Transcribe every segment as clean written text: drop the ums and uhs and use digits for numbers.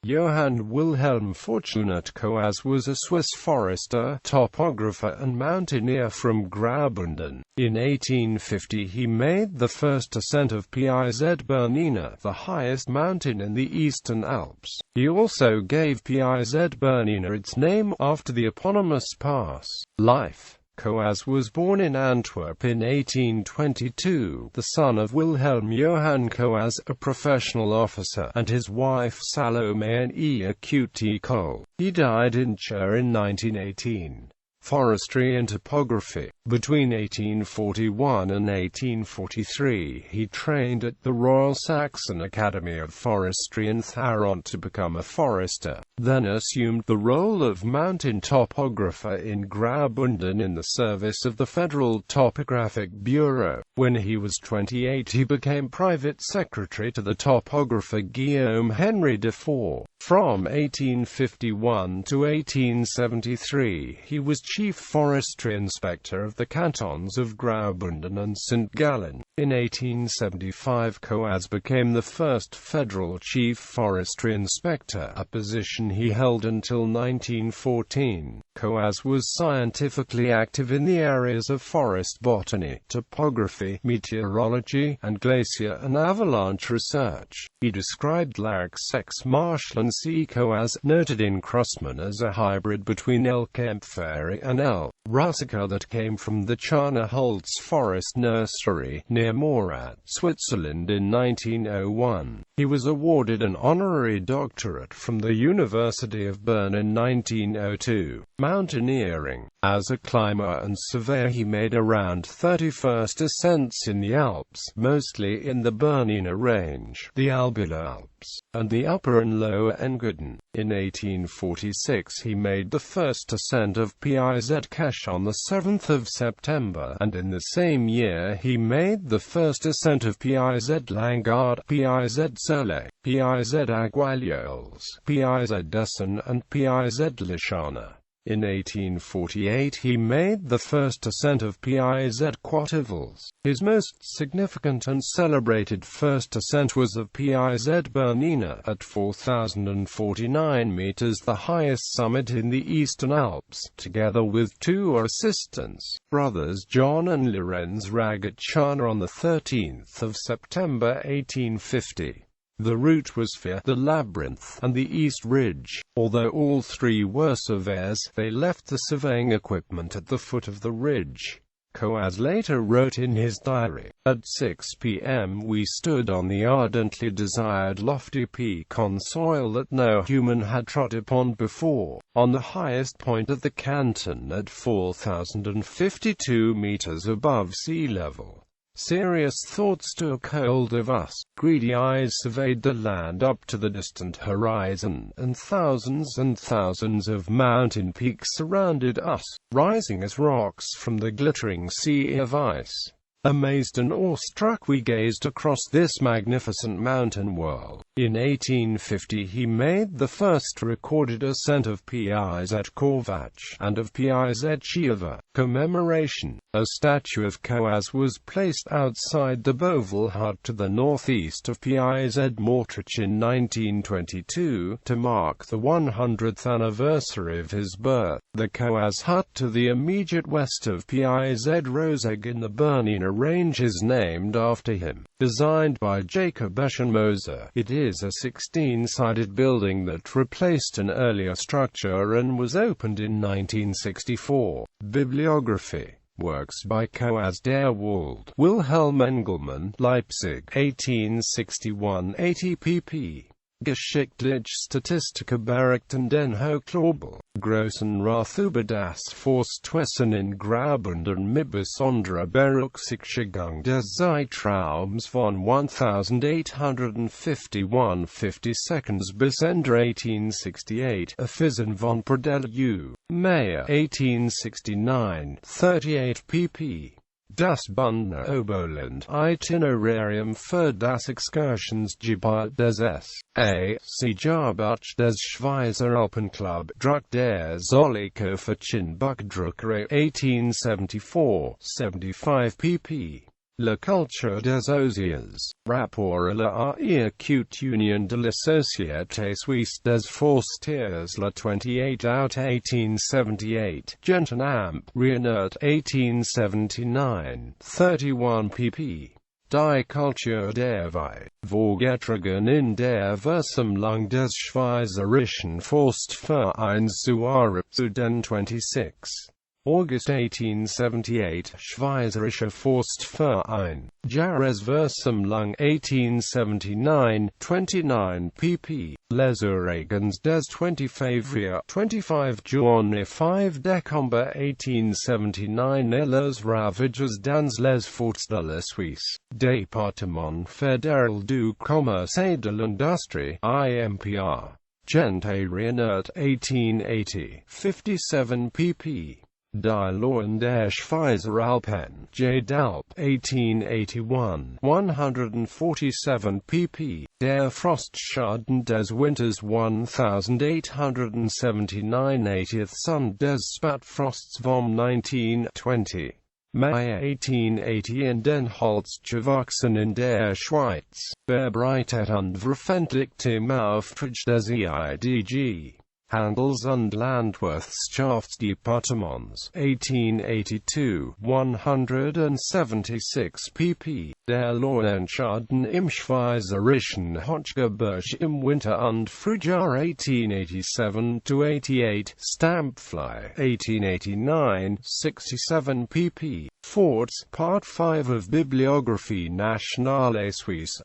Johann Wilhelm Fortunat Coaz was a Swiss forester, topographer and mountaineer from Graubünden. In 1850 he made the first ascent of Piz Bernina, the highest mountain in the Eastern Alps. He also gave Piz Bernina its name after the eponymous pass. Life. Coaz was born in Antwerp in 1822, the son of Wilhelm Johann Coaz, a professional officer, and his wife Salome and Eqt Cole. He died in Chur in 1918. Forestry and topography. Between 1841 and 1843, he trained at the Royal Saxon Academy of Forestry in Tharont to become a forester, then assumed the role of mountain topographer in Graubünden in the service of the Federal Topographic Bureau. When he was 28, he became private secretary to the topographer Guillaume Henry de Four. From 1851 to 1873, he was chief forestry inspector of the cantons of Graubünden and St. Gallen. In 1875, Coaz became the first federal chief forestry inspector, a position he held until 1914. Coaz was scientifically active in the areas of forest botany, topography, meteorology, and glacier and avalanche research. He described Larix marshland sea Coaz, noted in Crossman as a hybrid between L. Kempferi and L. russica that came from the Chana Holz Forest Nursery, near Morat, Switzerland in 1901. He was awarded an honorary doctorate from the University of Bern in 1902. Mountaineering. As a climber and surveyor he made around 31st ascents in the Alps, mostly in the Bernina range, the Albular Alps, and the Upper and Lower Engadin. In 1846 he made the first ascent of Piz Cache on the 7th of September, and in the same year he made the first ascent of Piz Langard, Piz Sole, Piz Aguilholes, Piz Dessen and Piz Lishana. In 1848 he made the first ascent of Piz Quattivals. His most significant and celebrated first ascent was of Piz Bernina, at 4,049 meters, the highest summit in the Eastern Alps, together with two assistants, brothers John and Lorenz Ragacciana on the 13th of September 1850. The route was via the Labyrinth and the East Ridge. Although all three were surveyors, they left the surveying equipment at the foot of the ridge. Coaz later wrote in his diary, "At 6 p.m. we stood on the ardently desired lofty peak on soil that no human had trod upon before, on the highest point of the canton at 4,052 meters above sea level. Serious thoughts took hold of us, greedy eyes surveyed the land up to the distant horizon, and thousands of mountain peaks surrounded us, rising as rocks from the glittering sea of ice. Amazed and awestruck we gazed across this magnificent mountain world." In 1850 he made the first recorded ascent of Piz Corvac, and of Piz Chiava. Commemoration. A statue of Coaz was placed outside the Beauvais hut to the northeast of Piz Mortrich in 1922, to mark the 100th anniversary of his birth. The Coaz hut to the immediate west of Piz Roseg in the Bernina range is named after him. Designed by Jacob Eschenmoser, it is a 16-sided building that replaced an earlier structure and was opened in 1964. Bibliography. Works by Coaz, Der Wald, Wilhelm Engelmann, Leipzig, 1861, 80 pp. Geschichtliche Statistika Berichten den Hochglobal, Großen Rat über das Forstwesen in Graubünden mit besonderer Berücksichtigung des Zeitraums von 1851 bis Ende 1868, Effizen von Pradella U. Mayer, 1869, 38 pp. Das Bündner Oberland Itinerarium für das Excursionsgebiet des S.A.C. Jabach des Schweizer Alpenclub, Druck der Zollikofer Buchdruckerei, 1874, 75 pp. La culture des osiers, rapport à la acute union de la Société Suisse des Forestiers le 28 août 1878, Genton Amp, Reinert 1879, 31 pp. Die Kultur der Weih, Vorgetragen in der Versammlung des Schweizerischen Forstvereins zu den 26. August 1878, Schweizerischer Forstverein, Jahresversammlung 1879, 29 pp. Les Ouragans des 25 juin 5 décembre 1879 et les ravages dans les forts de la Suisse, Département fédéral du commerce et de l'industrie, IMPR. Gent Reinert 1880, 57 pp. Die Lohen der Schweizeralpen, J.Dalp, 1881, 147 pp. Der Frostschaden des Winters 1879 80th Son des Spatfrosts vom 1920. Mai 1880 in den Holzgewachsen in der Schweiz, Verbreitet und veröffentlicht im Auftrag des EIDG. Handels- und Landwirtschaftsdepartements, 1882, 176 pp. Der Lohenschaden im Schweizerischen Hochgebirge im Winter und Frühjahr 1887-88, Stampfly, 1889, 67 pp. Forts, Part 5 of Bibliographie Nationale Suisse,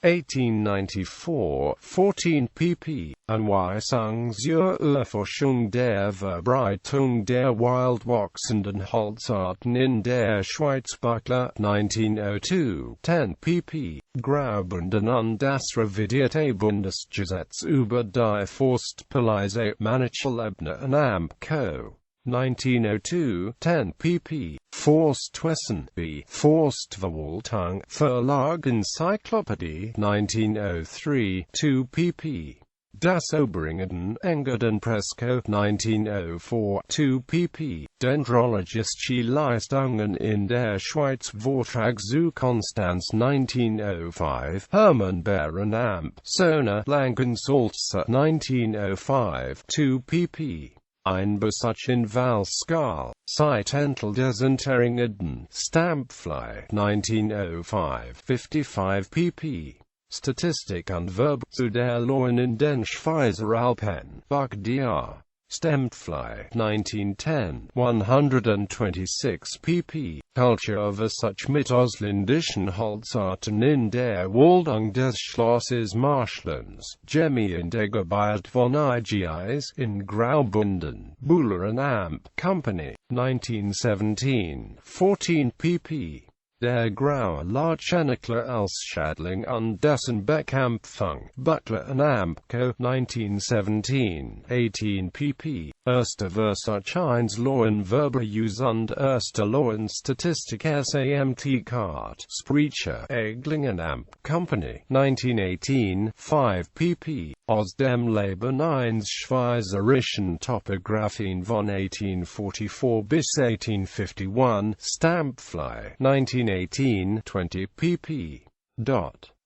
1894, 14 pp. Anweisung zur Erforschung der Verbreitung der wildwachsenden Holzarten in der Schweiz, Buckler, 1902, 10 pp. Graubünden und das revidierte Bundesgesetz über die Forstpolizei Manachelebner und Amp Co. 1902, 10 pp. Forstwissen, B. Forstverwaltung, Verlag Enzyklopädie, 1903, 2 pp. Das Oberingen Engadin Presko, 1904, 2 pp. Dendrologische Leistungen in der Schweiz, Vortrag zu Konstanz, 1905, Hermann Baron Amp, Sona, Langensalza, 1905, 2 pp. Ein Besuch in Valskal, Zeitentel des Unterringenden, Stampfly, 1905, 55 pp. Statistik und Verb zu der Lohen in den Schweizeralpen, Buchdiar, Stampfly, 1910, 126 pp. Culture Versuch mit ausländischen Holzarten in der Waldung des Schlosses Marschlands, Gemien der Gebiet von IGIs, in Graubünden, Buhler and Amp Company, 1917, 14 pp. Der graue Larchenikler Ausschadling und dessen Beckampfung, Butler and Amp Co., 1917, 18 pp. Erster Versuch 1 Lohenverbreuse und Erster Lohenstatistik SAMT Card, Sprecher, Egling and Amp Company, 1918, 5 pp. Aus dem Leben eines Schweizerischen Topographien von 1844 bis 1851, Stampfly, 1918, 20 pp.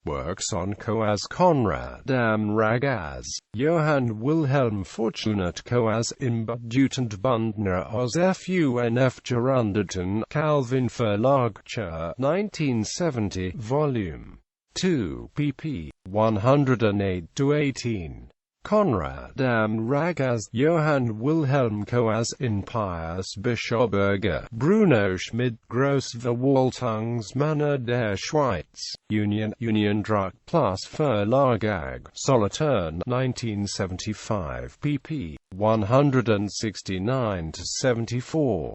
Works on Coaz Konrad am Ragaz, Johann Wilhelm Fortunat Coaz im Budgetbundner aus FUNF Gerundeten, Calvin Verlag, 1970, Volume 2, pp. 108-18. Konrad am Ragaz, Johann Wilhelm Coaz in Pius Bischoberger, Bruno Schmid, Grossverwaltungsmanner der Schweiz, Union Druck plus Verlag AG, Solothurn, 1975, pp. 169-74.